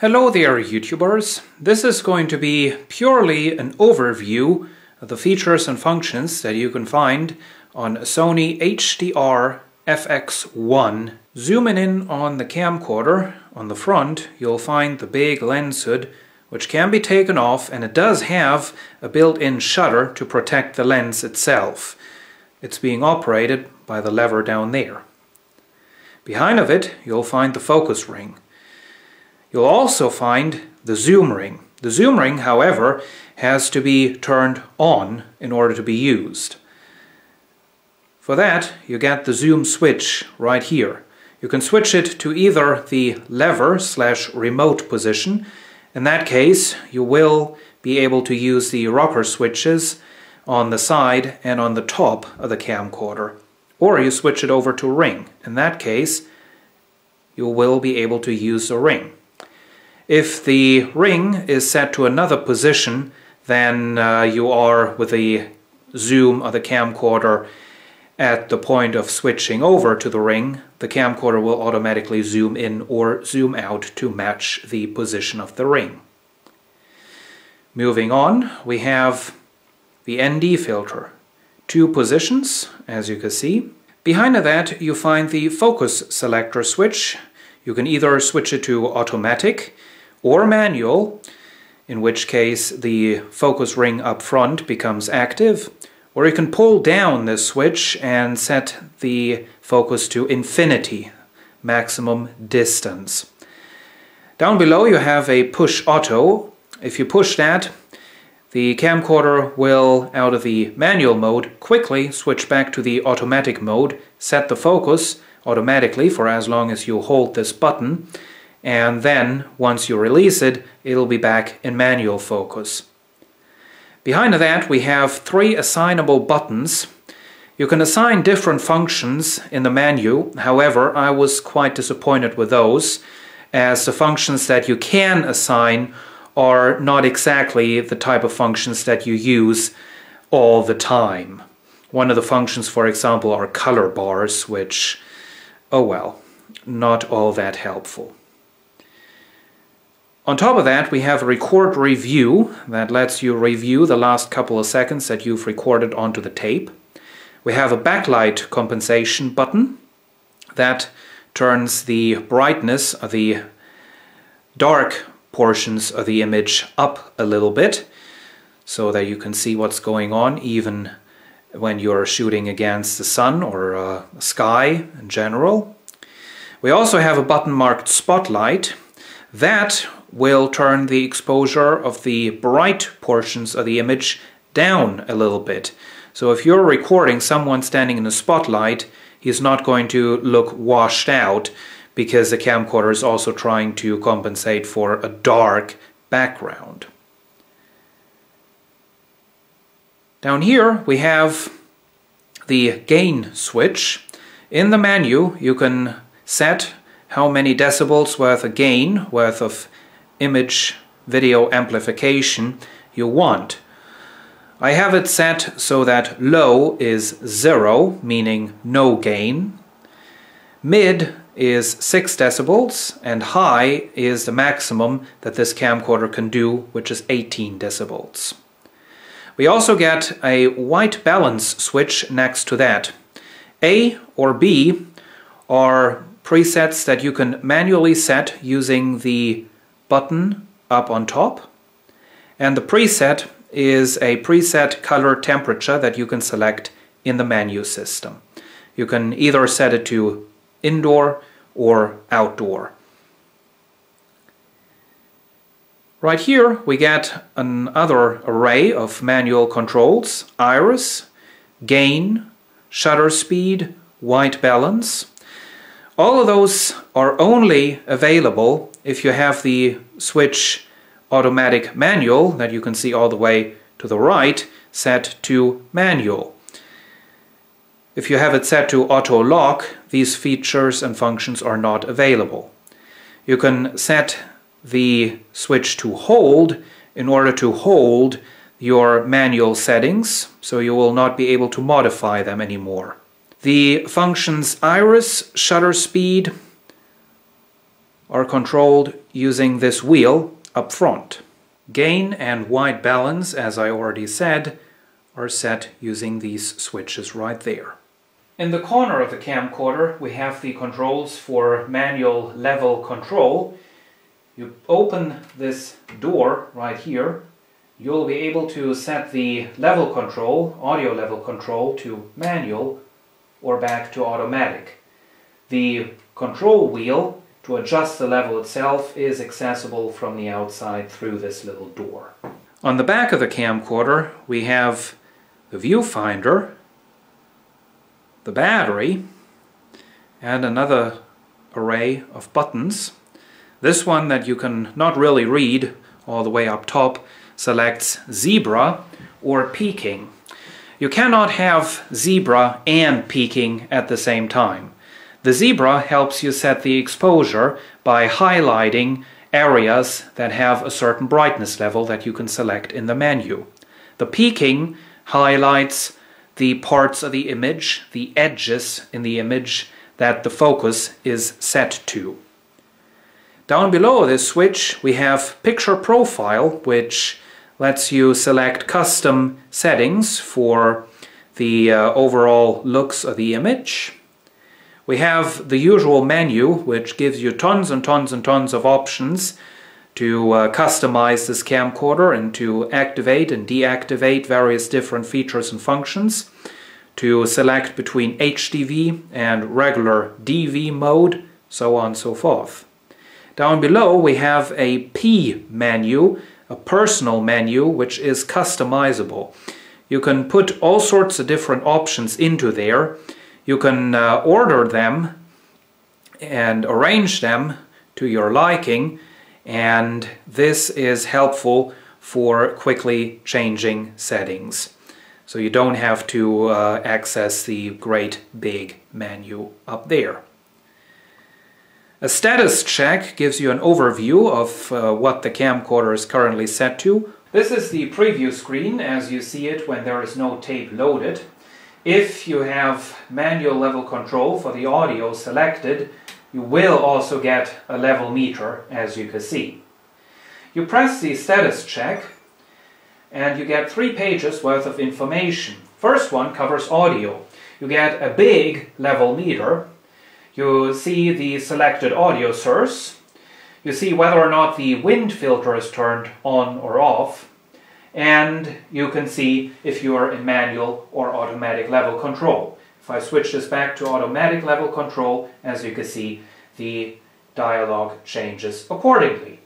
Hello there, YouTubers. This is going to be purely an overview of the features and functions that you can find on Sony HDR-FX1. Zooming in on the camcorder, on the front, you'll find the big lens hood, which can be taken off, and it does have a built-in shutter to protect the lens itself. It's being operated by the lever down there. Behind of it, you'll find the focus ring. You'll also find the zoom ring. The zoom ring, however, has to be turned on in order to be used. For that, you get the zoom switch right here. You can switch it to either the lever/remote position. In that case, you will be able to use the rocker switches on the side and on the top of the camcorder. Or you switch it over to ring. In that case, you will be able to use the ring. If the ring is set to another position than you are with the zoom of the camcorder at the point of switching over to the ring, the camcorder will automatically zoom in or zoom out to match the position of the ring. Moving on, we have the ND filter. Two positions, as you can see. Behind that you find the focus selector switch. You can either switch it to automatic or manual, in which case the focus ring up front becomes active, or you can pull down this switch and set the focus to infinity, maximum distance. Down below you have a push auto. If you push that, the camcorder will, out of the manual mode, quickly switch back to the automatic mode, set the focus automatically for as long as you hold this button, and then, once you release it, it'll be back in manual focus. Behind that we have three assignable buttons. You can assign different functions in the menu, however, I was quite disappointed with those, as the functions that you can assign are not exactly the type of functions that you use all the time. One of the functions, for example, are color bars, which, oh well, not all that helpful. On top of that, we have a record review that lets you review the last couple of seconds that you've recorded onto the tape. We have a backlight compensation button that turns the brightness of the dark portions of the image up a little bit so that you can see what's going on even when you're shooting against the sun or sky in general. We also have a button marked spotlight that will turn the exposure of the bright portions of the image down a little bit. So if you're recording someone standing in the spotlight, he's not going to look washed out because the camcorder is also trying to compensate for a dark background. Down here we have the gain switch. In the menu you can set how many decibels worth of gain, worth of image video amplification you want. I have it set so that low is 0, meaning no gain. Mid is 6 decibels and high is the maximum that this camcorder can do, which is 18 decibels. We also get a white balance switch next to that. A or B are presets that you can manually set using the button up on top, and the preset is a preset color temperature that you can select in the menu system. You can either set it to indoor or outdoor. Right here we get another array of manual controls: iris, gain, shutter speed, white balance. All of those are only available if you have the switch automatic manual, that you can see all the way to the right, set to manual. If you have it set to auto lock, these features and functions are not available. You can set the switch to hold in order to hold your manual settings, so you will not be able to modify them anymore. The functions iris, shutter speed, are controlled using this wheel up front. Gain and white balance, as I already said, are set using these switches right there. In the corner of the camcorder we have the controls for manual level control. You open this door right here, you'll be able to set the level control, audio level control, to manual or back to automatic. The control wheel to adjust the level itself is accessible from the outside through this little door. On the back of the camcorder we have the viewfinder, the battery, and another array of buttons. This one that you can not really read all the way up top selects zebra or peaking. You cannot have zebra and peaking at the same time. The zebra helps you set the exposure by highlighting areas that have a certain brightness level that you can select in the menu. The peaking highlights the parts of the image, the edges in the image that the focus is set to. Down below this switch we have Picture Profile, which lets you select custom settings for the overall looks of the image. We have the usual menu, which gives you tons and tons and tons of options to customize this camcorder and to activate and deactivate various different features and functions, to select between HDV and regular DV mode, so on and so forth. Down below we have a P menu, a personal menu, which is customizable. You can put all sorts of different options into there. You can order them and arrange them to your liking, and this is helpful for quickly changing settings. So you don't have to access the great big menu up there. A status check gives you an overview of what the camcorder is currently set to. This is the preview screen as you see it when there is no tape loaded. If you have manual level control for the audio selected, you will also get a level meter, as you can see. You press the status check and you get 3 pages worth of information. First one covers audio. You get a big level meter. You see the selected audio source. You see whether or not the wind filter is turned on or off. And you can see if you are in manual or automatic level control. If I switch this back to automatic level control, as you can see, the dialog changes accordingly.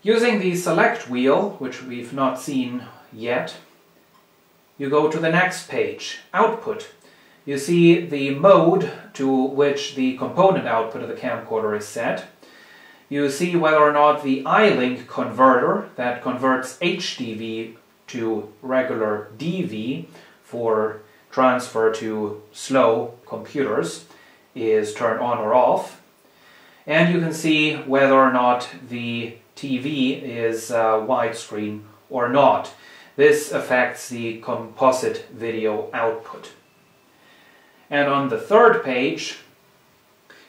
Using the select wheel, which we've not seen yet, you go to the next page, output. You see the mode to which the component output of the camcorder is set. You see whether or not the iLink converter that converts HDV to regular DV for transfer to slow computers is turned on or off. And you can see whether or not the TV is widescreen or not. This affects the composite video output. And on the third page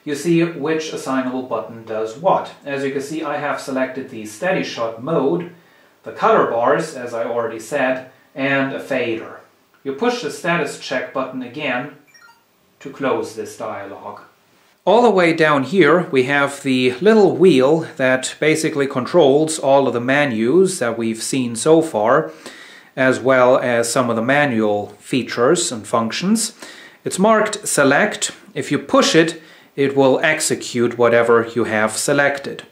you see which assignable button does what. As you can see, I have selected the steady shot mode, the color bars, as I already said, and a fader. You push the status check button again to close this dialog. All the way down here we have the little wheel that basically controls all of the menus that we've seen so far, as well as some of the manual features and functions. It's marked select. If you push it, it will execute whatever you have selected.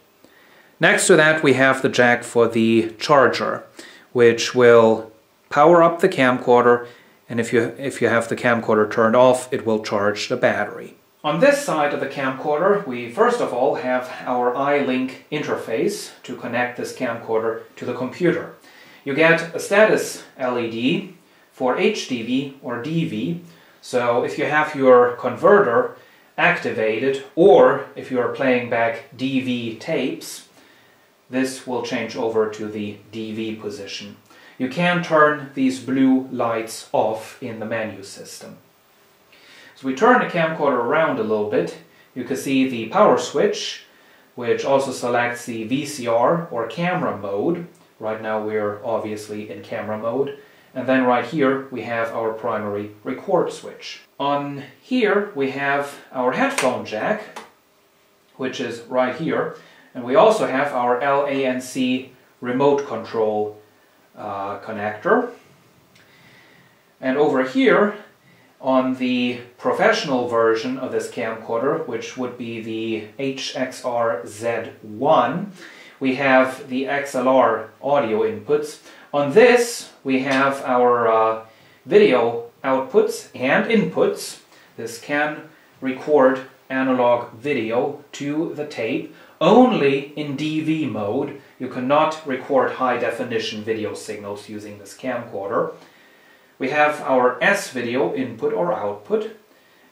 Next to that we have the jack for the charger, which will power up the camcorder, and if you have the camcorder turned off, it will charge the battery. On this side of the camcorder we first of all have our iLink interface to connect this camcorder to the computer. You get a status LED for HDV or DV, so if you have your converter activated, or if you are playing back DV tapes, this will change over to the DV position. You can turn these blue lights off in the menu system. So we turn the camcorder around a little bit. you can see the power switch, which also selects the VCR or camera mode. Right now we're obviously in camera mode. And then right here we have our primary record switch. On here we have our headphone jack, which is right here. And we also have our LANC remote control connector. And over here, on the professional version of this camcorder, which would be the HXR-Z1, we have the XLR audio inputs. On this, we have our video outputs and inputs. This can record analog video to the tape only in DV mode. You cannot record high-definition video signals using this camcorder. We have our S-video input or output,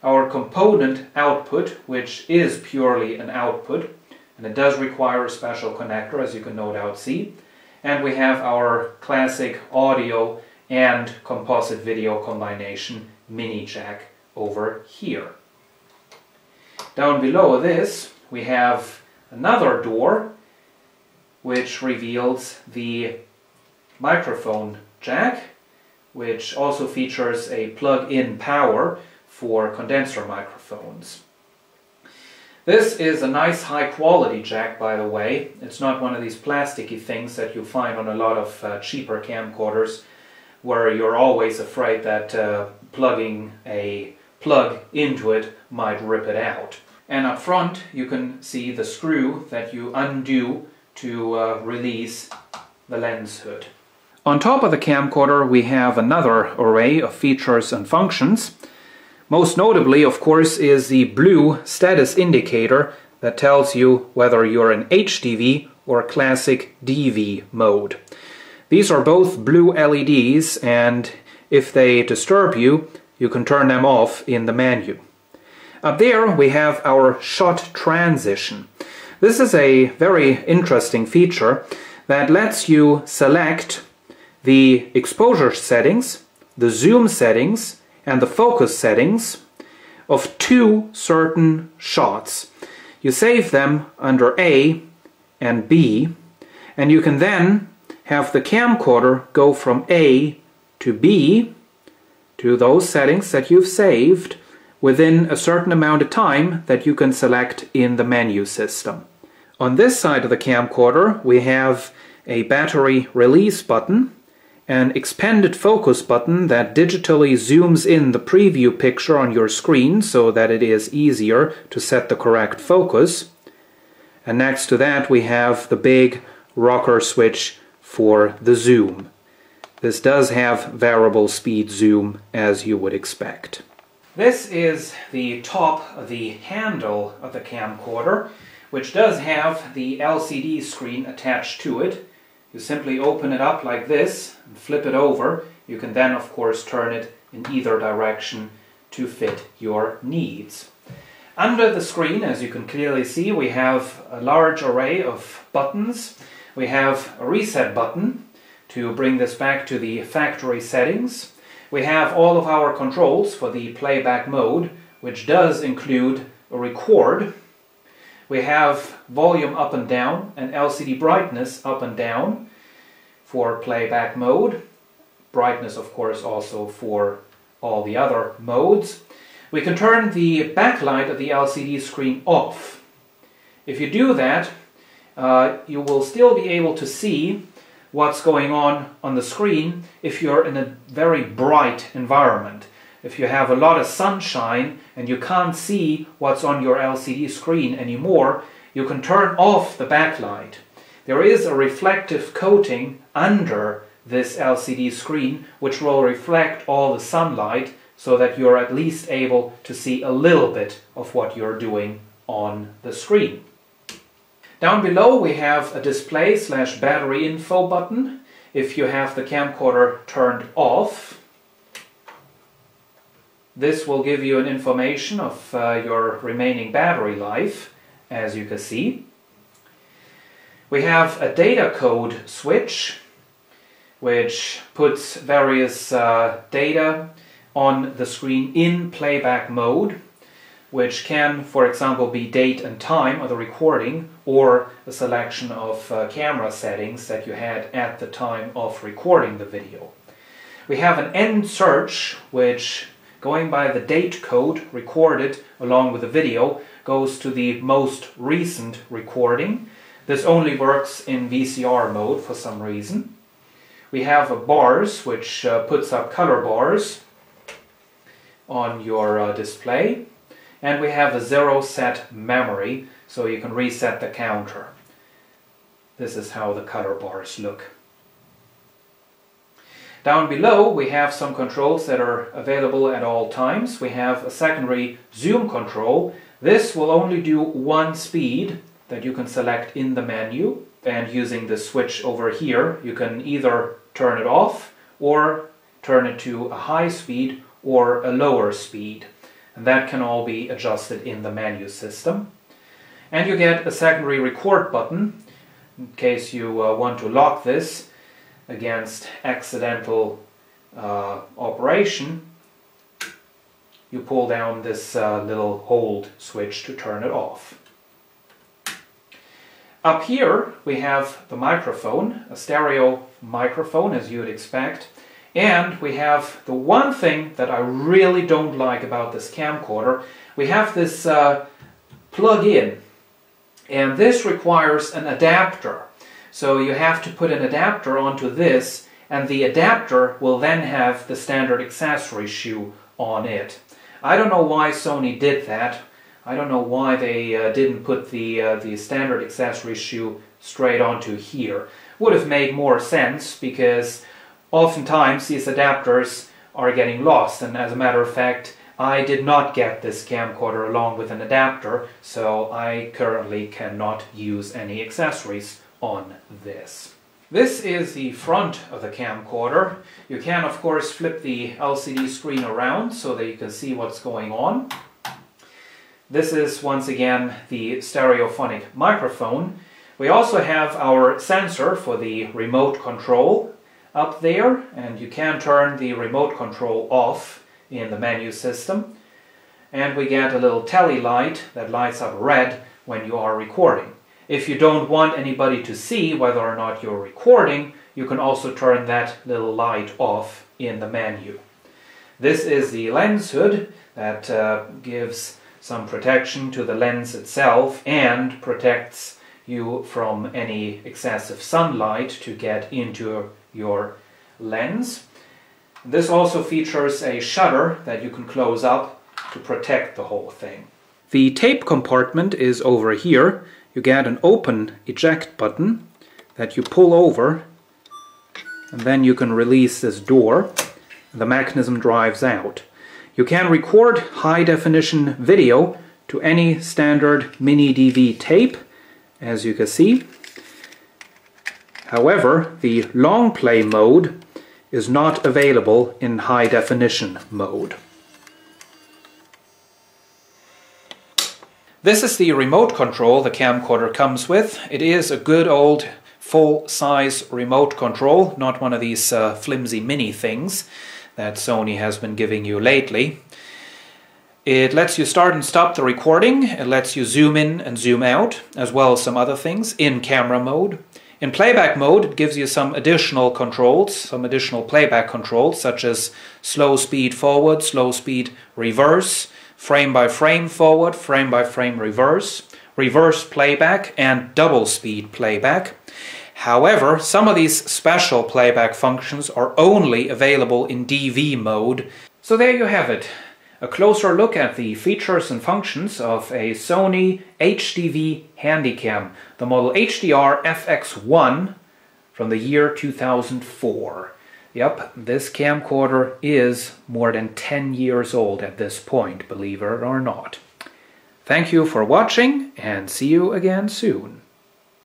our component output, which is purely an output, and it does require a special connector, as you can no doubt see. And we have our classic audio and composite video combination mini jack over here. Down below this, we have another door, which reveals the microphone jack, which also features a plug-in power for condenser microphones. This is a nice high-quality jack, by the way. It's not one of these plasticky things that you find on a lot of cheaper camcorders, where you're always afraid that plugging a plug into it might rip it out. And up front you can see the screw that you undo to release the lens hood. On top of the camcorder we have another array of features and functions. Most notably, of course, is the blue status indicator that tells you whether you're in HDV or classic DV mode. These are both blue LEDs, and if they disturb you, you can turn them off in the menu. Up there we have our shot transition. This is a very interesting feature that lets you select the exposure settings, the zoom settings, and the focus settings of two certain shots. You save them under A and B, and you can then have the camcorder go from A to B, to those settings that you've saved, within a certain amount of time that you can select in the menu system. On this side of the camcorder we have a battery release button, an expanded focus button that digitally zooms in the preview picture on your screen so that it is easier to set the correct focus. And next to that we have the big rocker switch for the zoom. This does have variable speed zoom, as you would expect. This is the top of the handle of the camcorder, which does have the LCD screen attached to it. You simply open it up like this and flip it over. You can then, of course, turn it in either direction to fit your needs. Under the screen, as you can clearly see, we have a large array of buttons. We have a reset button to bring this back to the factory settings. We have all of our controls for the playback mode, which does include a record. We have volume up and down and LCD brightness up and down for playback mode. Brightness, of course, also for all the other modes. We can turn the backlight of the LCD screen off. If you do that, you will still be able to see what's going on the screen if you're in a very bright environment. If you have a lot of sunshine and you can't see what's on your LCD screen anymore, you can turn off the backlight. There is a reflective coating under this LCD screen which will reflect all the sunlight so that you're at least able to see a little bit of what you're doing on the screen. Down below we have a display/battery info button. If you have the camcorder turned off, this will give you an information of your remaining battery life, as you can see. We have a data code switch, which puts various data on the screen in playback mode. which can, for example, be date and time of the recording or a selection of camera settings that you had at the time of recording the video. We have an end search, which, going by the date code recorded along with the video, goes to the most recent recording. This only works in VCR mode for some reason. We have a bars, which puts up color bars on your display. And we have a zero set memory, so you can reset the counter. This is how the color bars look. Down below we have some controls that are available at all times. We have a secondary zoom control. This will only do one speed that you can select in the menu, and using the switch over here you can either turn it off or turn it to a high speed or a lower speed, and that can all be adjusted in the menu system. And you get a secondary record button in case you want to lock this against accidental operation. You pull down this little hold switch to turn it off. Up here we have the microphone, a stereo microphone as you would expect, and we have the one thing that I really don't like about this camcorder. We have this plug-in, and this requires an adapter. So you have to put an adapter onto this, and the adapter will then have the standard accessory shoe on it. I don't know why Sony did that. I don't know why they didn't put the standard accessory shoe straight onto here. Would have made more sense, because oftentimes these adapters are getting lost, and as a matter of fact I did not get this camcorder along with an adapter, so I currently cannot use any accessories on this. This is the front of the camcorder. You can of course flip the LCD screen around so that you can see what's going on. This is once again the stereophonic microphone. We also have our sensor for the remote control up there, and you can turn the remote control off in the menu system. And we get a little telly light that lights up red when you are recording. If you don't want anybody to see whether or not you're recording, you can also turn that little light off in the menu. This is the lens hood that gives some protection to the lens itself and protects you from any excessive sunlight to get into your lens. This also features a shutter that you can close up to protect the whole thing. The tape compartment is over here. You get an open eject button that you pull over, and then you can release this door. The mechanism drives out. You can record high-definition video to any standard mini DV tape, as you can see. However, the long play mode is not available in high-definition mode. This is the remote control the camcorder comes with. It is a good old full-size remote control, not one of these flimsy mini things that Sony has been giving you lately. It lets you start and stop the recording. It lets you zoom in and zoom out, as well as some other things in camera mode. In playback mode, it gives you some additional controls, some additional playback controls, such as slow speed forward, slow speed reverse, frame by frame forward, frame by frame reverse, reverse playback, and double speed playback. However, some of these special playback functions are only available in DV mode. So there you have it. A closer look at the features and functions of a Sony HDV Handycam, the model HDR-FX1 from the year 2004. Yep, this camcorder is more than 10 years old at this point, believe it or not. Thank you for watching, and see you again soon.